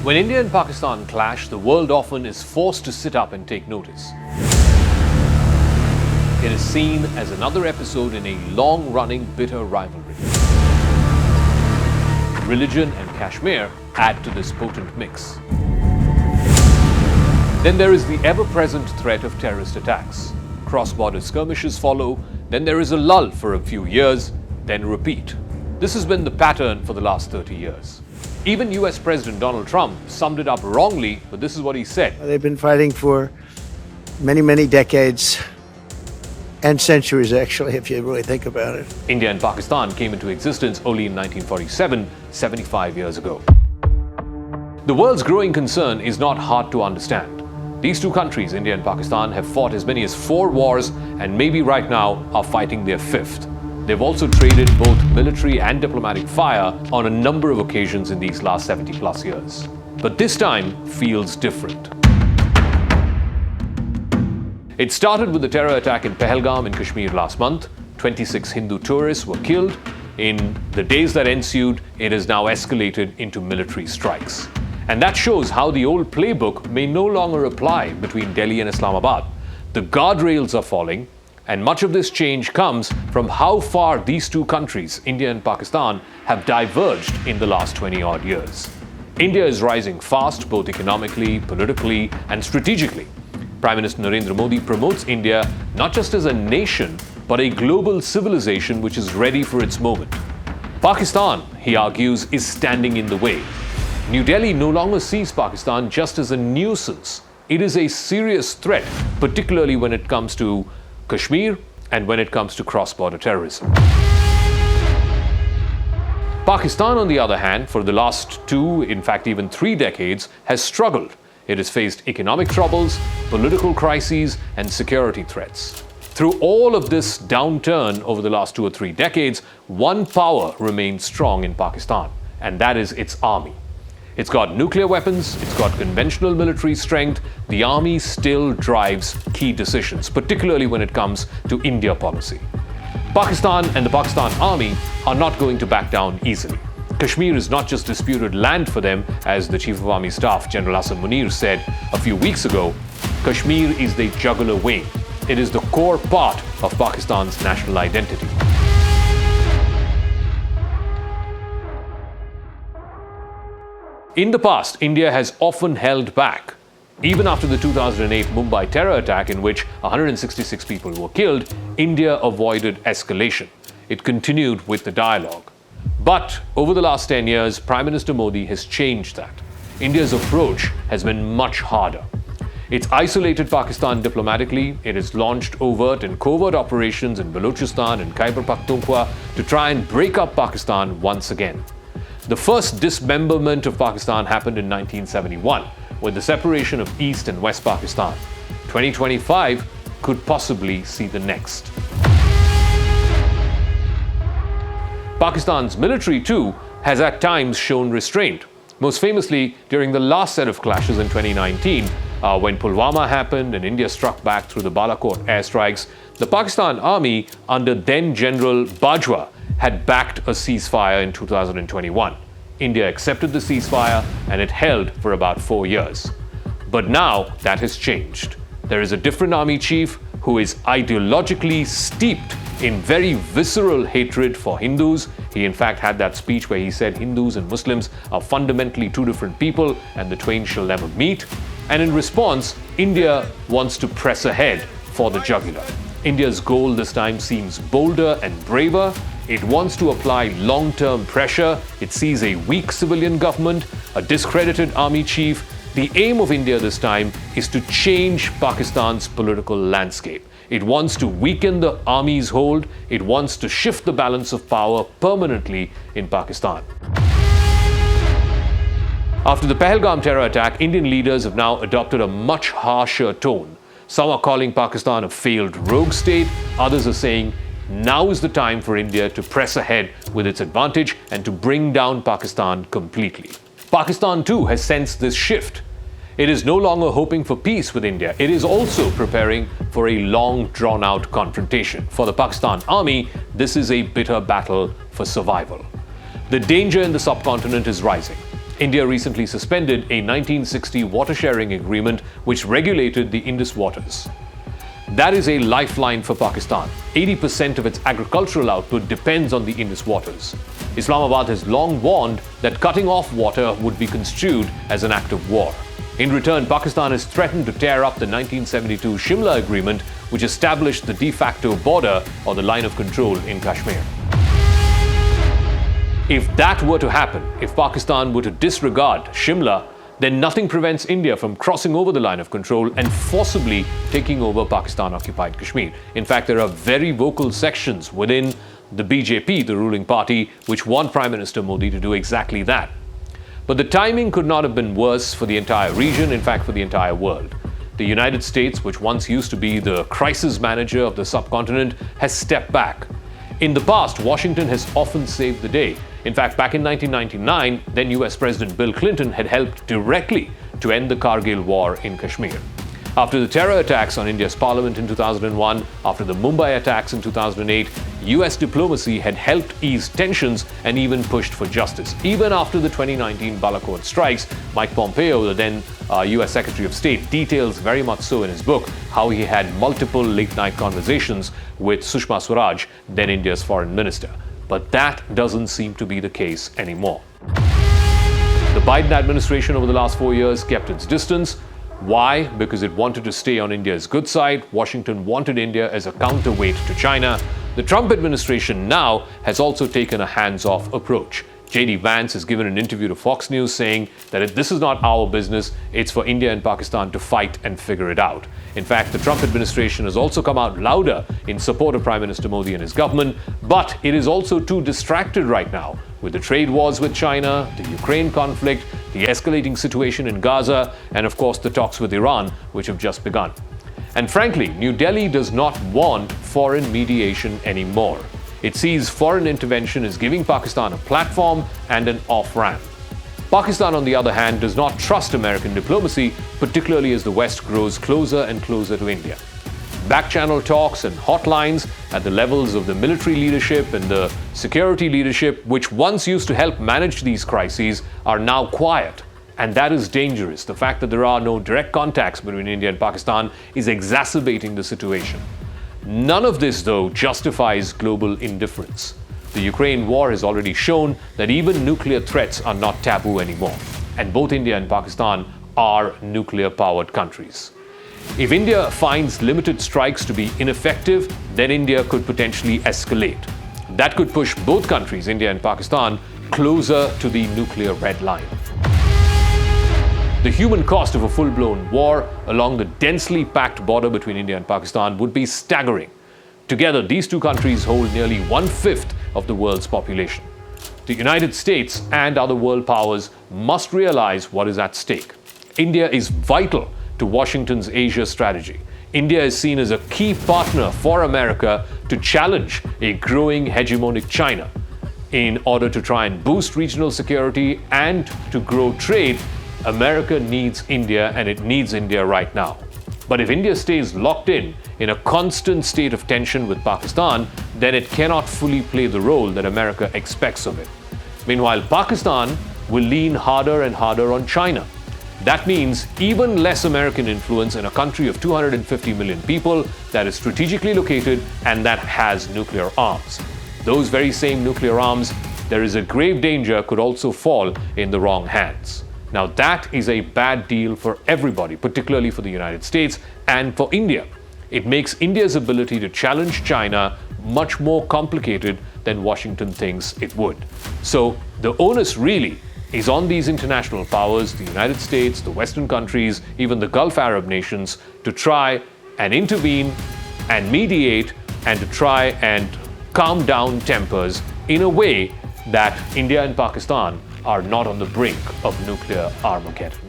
When India and Pakistan clash, the world often is forced to sit up and take notice. It is seen as another episode in a long-running bitter rivalry. Religion and Kashmir add to this potent mix. Then there is the ever-present threat of terrorist attacks. Cross-border skirmishes follow, then there is a lull for a few years, then repeat. This has been the pattern for the last 30 years. Even US President Donald Trump summed it up wrongly, but this is what he said. They've been fighting for many, many decades and centuries, actually, if you really think about it. India and Pakistan came into existence only in 1947, 75 years ago. The world's growing concern is not hard to understand. These two countries, India and Pakistan, have fought as many as 4 wars and maybe right now are fighting their 5th. They've also traded both military and diplomatic fire on a number of occasions in these last 70+ years. But this time feels different. It started with the terror attack in Pahalgam in Kashmir last month. 26 Hindu tourists were killed. In the days that ensued, it has now escalated into military strikes. And that shows how the old playbook may no longer apply between Delhi and Islamabad. The guardrails are falling, and much of this change comes from how far these two countries, India and Pakistan, have diverged in the last 20-odd years. India is rising fast, both economically, politically, and strategically. Prime Minister Narendra Modi promotes India not just as a nation, but a global civilization which is ready for its moment. Pakistan, he argues, is standing in the way. New Delhi no longer sees Pakistan just as a nuisance. It is a serious threat, particularly when it comes to Kashmir and when it comes to cross-border terrorism. Pakistan, on the other hand, for the last 2, in fact even 3 decades, has struggled. It has faced economic troubles, political crises, and security threats. Through all of this downturn over the last 2 or 3 decades, one power remains strong in Pakistan, and that is its army. It's got nuclear weapons, it's got conventional military strength. The army still drives key decisions, particularly when it comes to India policy. Pakistan and the Pakistan army are not going to back down easily. Kashmir is not just disputed land for them, as the Chief of Army Staff, General Hassan Munir, said a few weeks ago. Kashmir is the jugular vein. It is the core part of Pakistan's national identity. In the past, India has often held back. Even after the 2008 Mumbai terror attack, in which 166 people were killed, India avoided escalation. It continued with the dialogue. But over the last 10 years, Prime Minister Modi has changed that. India's approach has been much harder. It's isolated Pakistan diplomatically. It has launched overt and covert operations in Balochistan and Khyber Pakhtunkhwa to try and break up Pakistan once again. The first dismemberment of Pakistan happened in 1971, with the separation of East and West Pakistan. 2025 could possibly see the next. Pakistan's military, too, has at times shown restraint. Most famously, during the last set of clashes in 2019, when Pulwama happened and India struck back through the Balakot airstrikes, the Pakistan army, under then General Bajwa, had backed a ceasefire in 2021. India accepted the ceasefire and it held for about 4 years. But now that has changed. There is a different army chief who is ideologically steeped in very visceral hatred for Hindus. He in fact had that speech where he said Hindus and Muslims are fundamentally 2 different people and the twain shall never meet. And in response, India wants to press ahead for the jugular. India's goal this time seems bolder and braver. It wants to apply long-term pressure. It sees a weak civilian government, a discredited army chief. The aim of India this time is to change Pakistan's political landscape. It wants to weaken the army's hold. It wants to shift the balance of power permanently in Pakistan. After the Pahalgam terror attack, Indian leaders have now adopted a much harsher tone. Some are calling Pakistan a failed rogue state. Others are saying now is the time for India to press ahead with its advantage and to bring down Pakistan completely. Pakistan too has sensed this shift. It is no longer hoping for peace with India. It is also preparing for a long, drawn-out confrontation. For the Pakistan army, this is a bitter battle for survival. The danger in the subcontinent is rising. India recently suspended a 1960 water-sharing agreement which regulated the Indus waters. That is a lifeline for Pakistan. 80% of its agricultural output depends on the Indus waters. Islamabad has long warned that cutting off water would be construed as an act of war. In return, Pakistan has threatened to tear up the 1972 Shimla Agreement, which established the de facto border or the line of control in Kashmir. If that were to happen, if Pakistan were to disregard Shimla, then nothing prevents India from crossing over the line of control and forcibly taking over Pakistan-occupied Kashmir. In fact, there are very vocal sections within the BJP, the ruling party, which want Prime Minister Modi to do exactly that. But the timing could not have been worse for the entire region, in fact, for the entire world. The United States, which once used to be the crisis manager of the subcontinent, has stepped back. In the past, Washington has often saved the day. In fact, back in 1999, then US President Bill Clinton had helped directly to end the Kargil war in Kashmir. After the terror attacks on India's parliament in 2001, after the Mumbai attacks in 2008, US diplomacy had helped ease tensions and even pushed for justice. Even after the 2019 Balakot strikes, Mike Pompeo, the then US Secretary of State, details very much so in his book how he had multiple late-night conversations with Sushma Swaraj, then India's foreign minister. But that doesn't seem to be the case anymore. The Biden administration over the last 4 years kept its distance. Why? Because it wanted to stay on India's good side. Washington wanted India as a counterweight to China. The Trump administration now has also taken a hands-off approach. J.D. Vance has given an interview to Fox News saying that this is not our business, it's for India and Pakistan to fight and figure it out. In fact, the Trump administration has also come out louder in support of Prime Minister Modi and his government, but it is also too distracted right now with the trade wars with China, the Ukraine conflict, the escalating situation in Gaza, and of course the talks with Iran, which have just begun. And frankly, New Delhi does not want foreign mediation anymore. It sees foreign intervention as giving Pakistan a platform and an off-ramp. Pakistan, on the other hand, does not trust American diplomacy, particularly as the West grows closer and closer to India. Back-channel talks and hotlines at the levels of the military leadership and the security leadership, which once used to help manage these crises, are now quiet. And that is dangerous. The fact that there are no direct contacts between India and Pakistan is exacerbating the situation. None of this, though, justifies global indifference. The Ukraine war has already shown that even nuclear threats are not taboo anymore. And both India and Pakistan are nuclear-powered countries. If India finds limited strikes to be ineffective, then India could potentially escalate. That could push both countries, India and Pakistan, closer to the nuclear red line. The human cost of a full-blown war along the densely packed border between India and Pakistan would be staggering. Together, these two countries hold nearly 1/5 of the world's population. The United States and other world powers must realize what is at stake. India is vital to Washington's Asia strategy. India is seen as a key partner for America to challenge a growing hegemonic China. In order to try and boost regional security and to grow trade, America needs India, and it needs India right now. But if India stays locked in a constant state of tension with Pakistan, then it cannot fully play the role that America expects of it. Meanwhile, Pakistan will lean harder and harder on China. That means even less American influence in a country of 250 million people that is strategically located and that has nuclear arms. Those very same nuclear arms, there is a grave danger, could also fall in the wrong hands. Now that is a bad deal for everybody, particularly for the United States and for India. It makes India's ability to challenge China much more complicated than Washington thinks it would. So the onus really is on these international powers, the United States, the Western countries, even the Gulf Arab nations, to try and intervene and mediate and to try and calm down tempers in a way that India and Pakistan are not on the brink of nuclear Armageddon.